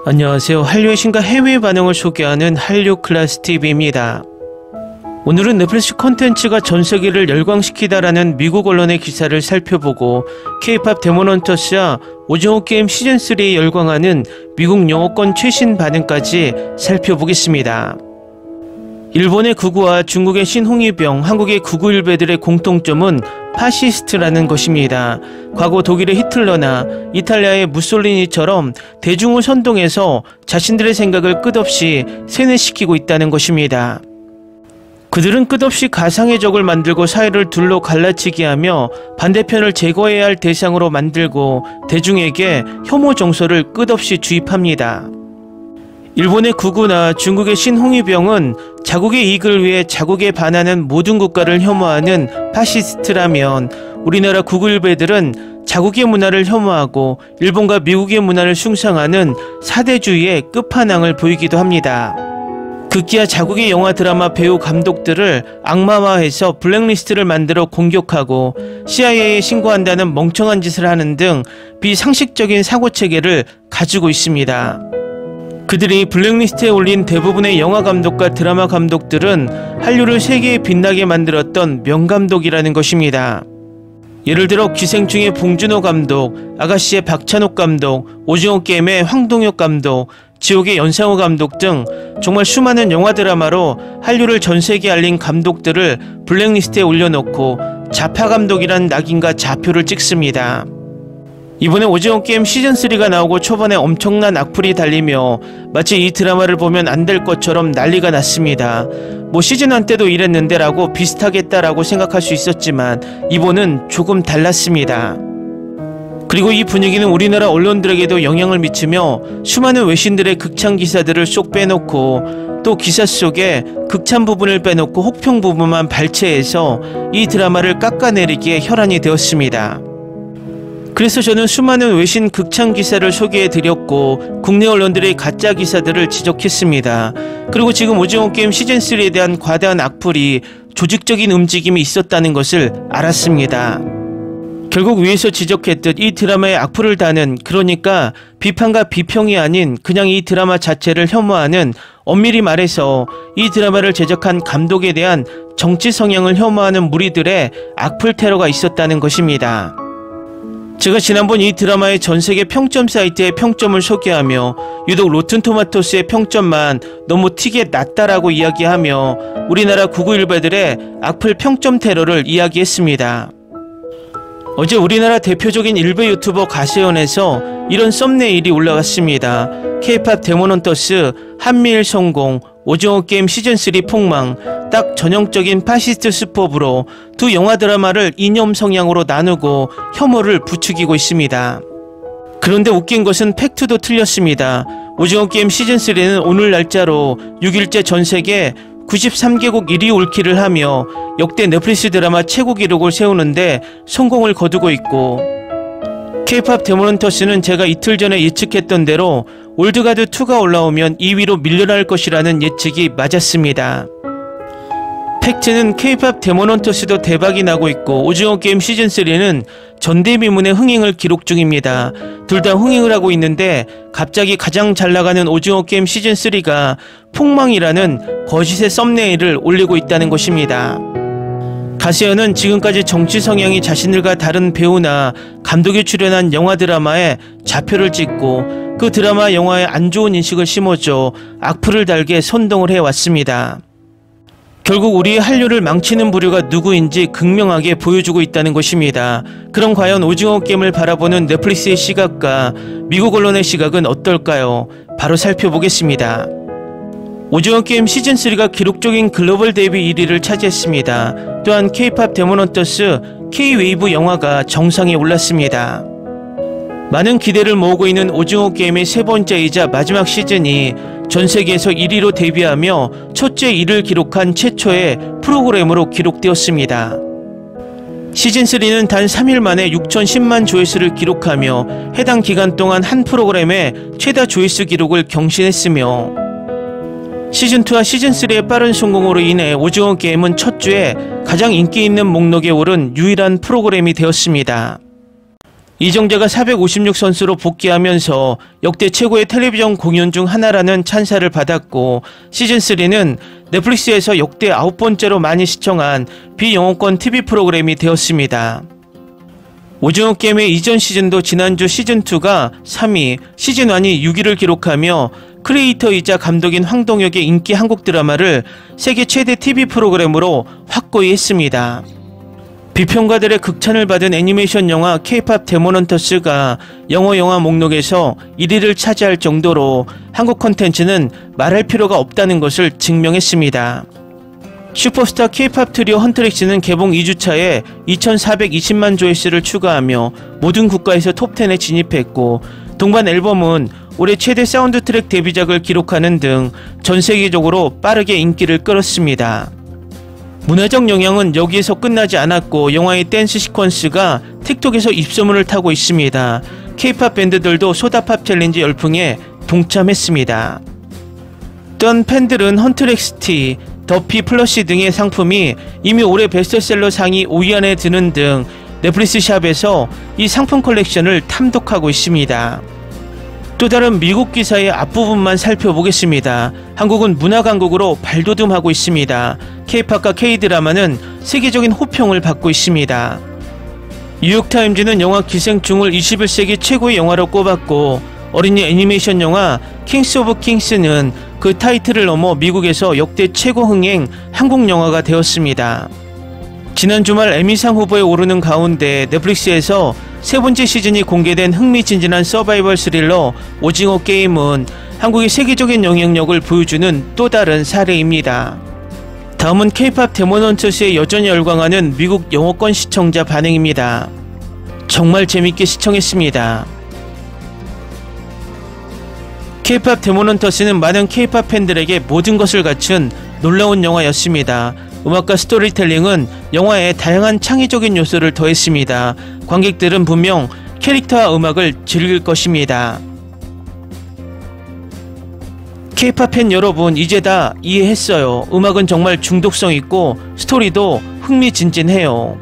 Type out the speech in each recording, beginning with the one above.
안녕하세요. 한류의 신과 해외 반응을 소개하는 한류 클래스 TV입니다. 오늘은 넷플릭스 콘텐츠가 전세계를 열광시키다라는 미국 언론의 기사를 살펴보고 K-POP 데몬헌터스와 오징어 게임 시즌3에 열광하는 미국 영어권 최신 반응까지 살펴보겠습니다. 일본의 구구와 중국의 신홍위병, 한국의 구구일베들의 공통점은 파시스트라는 것입니다. 과거 독일의 히틀러나 이탈리아의 무솔리니처럼 대중을 선동해서 자신들의 생각을 끝없이 세뇌시키고 있다는 것입니다. 그들은 끝없이 가상의 적을 만들고 사회를 둘로 갈라치게 하며 반대편을 제거해야 할 대상으로 만들고 대중에게 혐오 정서를 끝없이 주입합니다. 일본의 구구나 중국의 신홍위병은 자국의 이익을 위해 자국에 반하는 모든 국가를 혐오하는 파시스트라면 우리나라 구구일베들은 자국의 문화를 혐오하고 일본과 미국의 문화를 숭상하는 사대주의의 끝판왕을 보이기도 합니다. 급기야 자국의 영화 드라마 배우 감독들을 악마화해서 블랙리스트를 만들어 공격하고 CIA에 신고한다는 멍청한 짓을 하는 등 비상식적인 사고체계를 가지고 있습니다. 그들이 블랙리스트에 올린 대부분의 영화 감독과 드라마 감독들은 한류를 세계에 빛나게 만들었던 명감독이라는 것입니다. 예를 들어 기생충의 봉준호 감독, 아가씨의 박찬욱 감독, 오징어 게임의 황동혁 감독, 지옥의 연상호 감독 등 정말 수많은 영화 드라마로 한류를 전세계에 알린 감독들을 블랙리스트에 올려놓고 자파 감독이란 낙인과 좌표를 찍습니다. 이번에 오징어 게임 시즌3가 나오고 초반에 엄청난 악플이 달리며 마치 이 드라마를 보면 안 될 것처럼 난리가 났습니다. 뭐 시즌1 때도 이랬는데 라고 비슷하겠다라고 생각할 수 있었지만 이번은 조금 달랐습니다. 그리고 이 분위기는 우리나라 언론들에게도 영향을 미치며 수많은 외신들의 극찬 기사들을 쏙 빼놓고 또 기사 속에 극찬 부분을 빼놓고 혹평 부분만 발췌해서 이 드라마를 깎아내리기에 혈안이 되었습니다. 그래서 저는 수많은 외신 극찬 기사를 소개해드렸고 국내 언론들의 가짜 기사들을 지적했습니다. 그리고 지금 오징어 게임 시즌3에 대한 과다한 악플이 조직적인 움직임이 있었다는 것을 알았습니다. 결국 위에서 지적했듯 이 드라마에 악플을 다는, 그러니까 비판과 비평이 아닌 그냥 이 드라마 자체를 혐오하는, 엄밀히 말해서 이 드라마를 제작한 감독에 대한 정치 성향을 혐오하는 무리들의 악플 테러가 있었다는 것입니다. 제가 지난번 이 드라마의 전세계 평점 사이트의 평점을 소개하며 유독 로튼토마토스의 평점만 너무 튀게 낮다라고 이야기하며 우리나라 구구일베들의 악플 평점 테러를 이야기했습니다. 어제 우리나라 대표적인 일베 유튜버 가세연에서 이런 썸네일이 올라갔습니다. K-POP 데몬헌터스 한미일 성공, 오징어 게임 시즌3 폭망, 딱 전형적인 파시스트 수법으로 두 영화 드라마를 이념 성향으로 나누고 혐오를 부추기고 있습니다. 그런데 웃긴 것은 팩트도 틀렸습니다. 오징어 게임 시즌3는 오늘 날짜로 6일째 전세계 93개국 1위 올킬을 하며 역대 넷플릭스 드라마 최고 기록을 세우는데 성공을 거두고 있고, K-POP 데몬헌터스는 제가 이틀 전에 예측했던 대로 올드가드2가 올라오면 2위로 밀려날 것이라는 예측이 맞았습니다. 팩트는 K-POP 데몬헌터스도 대박이 나고 있고 오징어 게임 시즌3는 전대미문의 흥행을 기록 중입니다. 둘 다 흥행을 하고 있는데 갑자기 가장 잘 나가는 오징어 게임 시즌3가 폭망이라는 거짓의 썸네일을 올리고 있다는 것입니다. 가세연은 지금까지 정치 성향이 자신들과 다른 배우나 감독이 출연한 영화 드라마에 좌표를 찍고 그 드라마 영화에 안 좋은 인식을 심어줘 악플을 달게 선동을 해왔습니다. 결국 우리의 한류를 망치는 부류가 누구인지 극명하게 보여주고 있다는 것입니다. 그럼 과연 오징어 게임을 바라보는 넷플릭스의 시각과 미국 언론의 시각은 어떨까요? 바로 살펴보겠습니다. 오징어 게임 시즌3가 기록적인 글로벌 데뷔 1위를 차지했습니다. 또한 K-POP 데몬헌터스 K-웨이브 영화가 정상에 올랐습니다. 많은 기대를 모으고 있는 오징어 게임의 세 번째이자 마지막 시즌이 전 세계에서 1위로 데뷔하며 첫째 1위를 기록한 최초의 프로그램으로 기록되었습니다. 시즌3는 단 3일 만에 6,010만 조회수를 기록하며 해당 기간 동안 한 프로그램의 최다 조회수 기록을 경신했으며 시즌2와 시즌3의 빠른 성공으로 인해 오징어 게임은 첫 주에 가장 인기 있는 목록에 오른 유일한 프로그램이 되었습니다. 이정재가 456 선수로 복귀하면서 역대 최고의 텔레비전 공연 중 하나라는 찬사를 받았고, 시즌3는 넷플릭스에서 역대 9번째로 많이 시청한 비영어권 TV 프로그램이 되었습니다. 오징어 게임의 이전 시즌도 지난주 시즌2가 3위, 시즌1이 6위를 기록하며 크리에이터이자 감독인 황동혁의 인기 한국 드라마를 세계 최대 TV 프로그램으로 확고히 했습니다. 비평가들의 극찬을 받은 애니메이션 영화 K-POP 데몬헌터스가 영어 영화 목록에서 1위를 차지할 정도로 한국 콘텐츠는 말할 필요가 없다는 것을 증명했습니다. 슈퍼스타 K-POP 트리오 헌트릭스는 개봉 2주차에 2,420만 조회수를 추가하며 모든 국가에서 톱10에 진입했고, 동반 앨범은 올해 최대 사운드 트랙 데뷔작을 기록하는 등 전 세계적으로 빠르게 인기를 끌었습니다. 문화적 영향은 여기에서 끝나지 않았고, 영화의 댄스 시퀀스가 틱톡에서 입소문을 타고 있습니다. K-POP 밴드들도 소다팝 챌린지 열풍에 동참했습니다. 또한 팬들은 헌트렉스티, 더피 플러시 등의 상품이 이미 올해 베스트셀러 상위 5위 안에 드는 등 넷플릭스 샵에서 이 상품 컬렉션을 탐독하고 있습니다. 또 다른 미국 기사의 앞부분만 살펴보겠습니다. 한국은 문화강국으로 발돋움하고 있습니다. K-POP과 K-드라마는 세계적인 호평을 받고 있습니다. 뉴욕타임즈는 영화 기생충을 21세기 최고의 영화로 꼽았고, 어린이 애니메이션 영화 킹스 오브 킹스는 그 타이틀을 넘어 미국에서 역대 최고 흥행 한국 영화가 되었습니다. 지난 주말 에미상 후보에 오르는 가운데 넷플릭스에서 세 번째 시즌이 공개된 흥미진진한 서바이벌 스릴러 오징어 게임은 한국의 세계적인 영향력을 보여주는 또 다른 사례입니다. 다음은 K-POP 데몬헌터스에 여전히 열광하는 미국 영어권 시청자 반응입니다. 정말 재밌게 시청했습니다. K-POP 데몬헌터스는 많은 K-POP 팬들에게 모든 것을 갖춘 놀라운 영화였습니다. 음악과 스토리텔링은 영화에 다양한 창의적인 요소를 더했습니다. 관객들은 분명 캐릭터와 음악을 즐길 것입니다. K-POP 팬 여러분, 이제 다 이해했어요. 음악은 정말 중독성 있고 스토리도 흥미진진해요.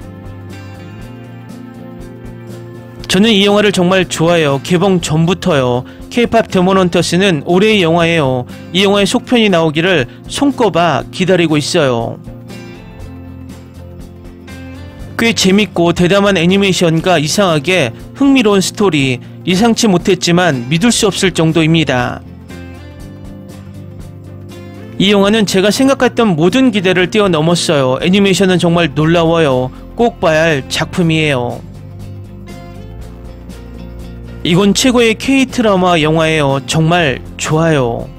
저는 이 영화를 정말 좋아해요. 개봉 전부터요. K-POP 데몬헌터스는 올해의 영화예요. 이 영화의 속편이 나오기를 손꼽아 기다리고 있어요. 꽤 재밌고 대담한 애니메이션과 이상하게 흥미로운 스토리, 예상치 못했지만 믿을 수 없을 정도입니다. 이 영화는 제가 생각했던 모든 기대를 뛰어넘었어요. 애니메이션은 정말 놀라워요. 꼭 봐야 할 작품이에요. 이건 최고의 K-드라마 영화예요. 정말 좋아요.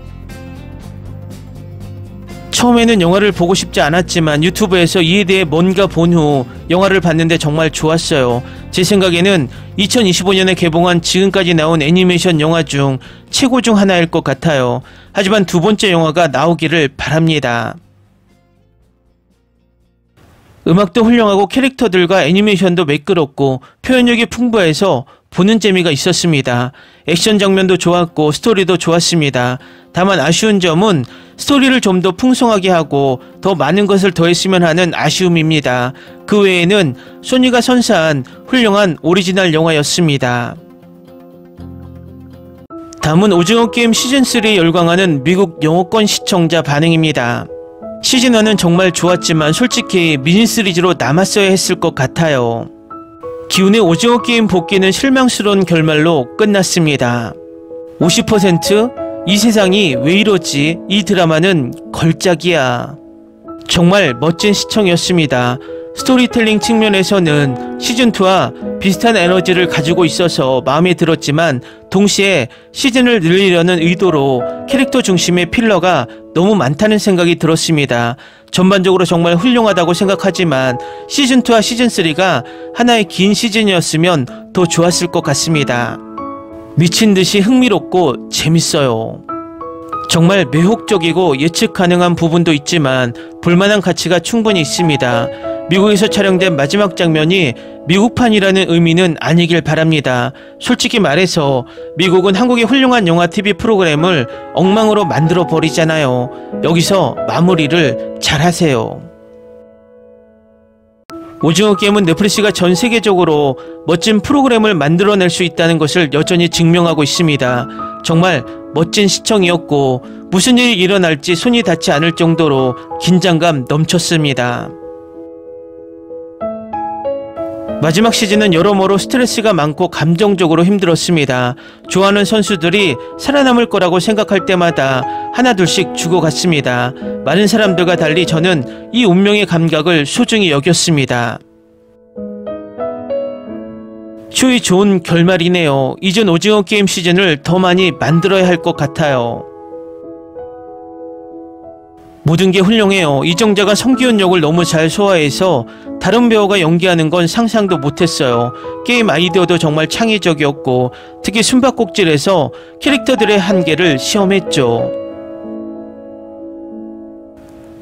처음에는 영화를 보고 싶지 않았지만 유튜브에서 이에 대해 뭔가 본 후 영화를 봤는데 정말 좋았어요. 제 생각에는 2025년에 개봉한 지금까지 나온 애니메이션 영화 중 최고 중 하나일 것 같아요. 하지만 두 번째 영화가 나오기를 바랍니다. 음악도 훌륭하고 캐릭터들과 애니메이션도 매끄럽고 표현력이 풍부해서 보는 재미가 있었습니다. 액션 장면도 좋았고 스토리도 좋았습니다. 다만 아쉬운 점은 스토리를 좀 더 풍성하게 하고 더 많은 것을 더했으면 하는 아쉬움입니다. 그 외에는 소니가 선사한 훌륭한 오리지널 영화였습니다. 다음은 오징어 게임 시즌3에 열광하는 미국 영어권 시청자 반응입니다. 시즌1은 정말 좋았지만 솔직히 미니 시리즈로 남았어야 했을 것 같아요. 기훈의 오징어 게임 복귀는 실망스러운 결말로 끝났습니다. 50% 이 세상이 왜 이러지? 이 드라마는 걸작이야. 정말 멋진 시청이었습니다. 스토리텔링 측면에서는 시즌2와 비슷한 에너지를 가지고 있어서 마음에 들었지만 동시에 시즌을 늘리려는 의도로 캐릭터 중심의 필러가 너무 많다는 생각이 들었습니다. 전반적으로 정말 훌륭하다고 생각하지만 시즌2와 시즌3가 하나의 긴 시즌이었으면 더 좋았을 것 같습니다. 미친듯이 흥미롭고 재밌어요. 정말 매혹적이고 예측 가능한 부분도 있지만 볼만한 가치가 충분히 있습니다. 미국에서 촬영된 마지막 장면이 미국판이라는 의미는 아니길 바랍니다. 솔직히 말해서 미국은 한국의 훌륭한 영화 TV 프로그램을 엉망으로 만들어 버리잖아요. 여기서 마무리를 잘 하세요. 오징어 게임은 넷플릭스가 전 세계적으로 멋진 프로그램을 만들어낼 수 있다는 것을 여전히 증명하고 있습니다. 정말 멋진 시청이었고 무슨 일이 일어날지 손이 닿지 않을 정도로 긴장감 넘쳤습니다. 마지막 시즌은 여러모로 스트레스가 많고 감정적으로 힘들었습니다. 좋아하는 선수들이 살아남을 거라고 생각할 때마다 하나둘씩 죽어갔습니다. 많은 사람들과 달리 저는 이 운명의 감각을 소중히 여겼습니다. 쇼이 좋은 결말이네요. 이전 오징어 게임 시즌을 더 많이 만들어야 할 것 같아요. 모든 게 훌륭해요. 이정재가 성기훈 역을 너무 잘 소화해서 다른 배우가 연기하는 건 상상도 못했어요. 게임 아이디어도 정말 창의적이었고 특히 숨바꼭질에서 캐릭터들의 한계를 시험했죠.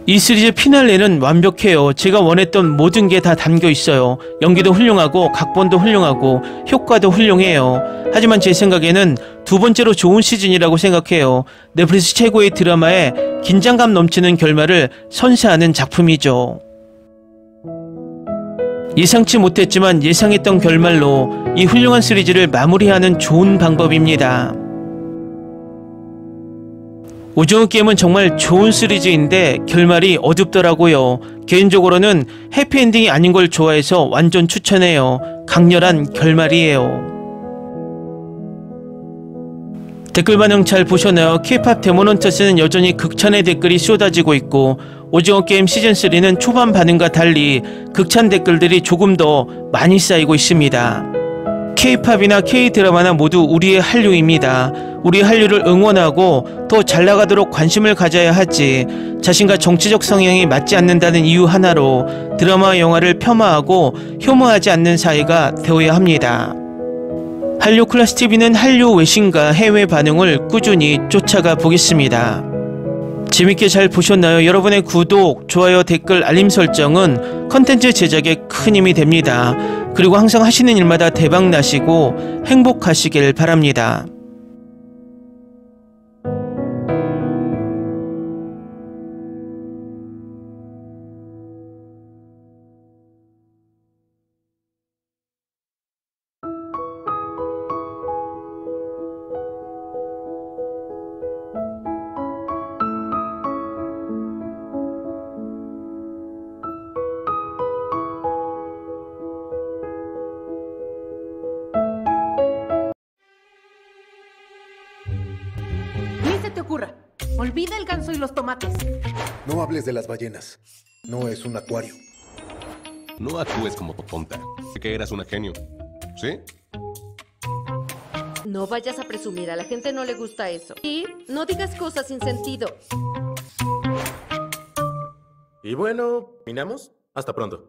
이 시리즈 피날레는 완벽해요. 제가 원했던 모든 게 다 담겨 있어요. 연기도 훌륭하고 각본도 훌륭하고 효과도 훌륭해요. 하지만 제 생각에는 두 번째로 좋은 시즌이라고 생각해요. 넷플릭스 최고의 드라마에 긴장감 넘치는 결말을 선사하는 작품이죠. 예상치 못했지만 예상했던 결말로 이 훌륭한 시리즈를 마무리하는 좋은 방법입니다. 오징어 게임은 정말 좋은 시리즈인데 결말이 어둡더라고요. 개인적으로는 해피엔딩이 아닌 걸 좋아해서 완전 추천해요. 강렬한 결말이에요. 댓글 반응 잘 보셨나요? K-POP 데모넌터스는 여전히 극찬의 댓글이 쏟아지고 있고 오징어 게임 시즌3는 초반 반응과 달리 극찬 댓글들이 조금 더 많이 쌓이고 있습니다. K-POP이나 K-드라마나 모두 우리의 한류입니다. 우리 한류를 응원하고 더 잘나가도록 관심을 가져야 하지, 자신과 정치적 성향이 맞지 않는다는 이유 하나로 드라마와 영화를 폄하하고 혐오하지 않는 사회가 되어야 합니다. 한류 클래스TV는 한류 외신과 해외 반응을 꾸준히 쫓아가 보겠습니다. 재밌게 잘 보셨나요? 여러분의 구독, 좋아요, 댓글, 알림 설정은 컨텐츠 제작에 큰 힘이 됩니다. 그리고 항상 하시는 일마다 대박 나시고 행복하시길 바랍니다. Ni se te ocurra. Olvida el ganso y los tomates. No hables de las ballenas. No es un acuario. No actúes como tonta. Que eras una genio. ¿Sí? No vayas a presumir, a la gente no le gusta eso. Y no digas cosas sin sentido. Y bueno, ¿terminamos? Hasta pronto.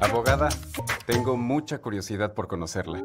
Abogada, tengo mucha curiosidad por conocerla.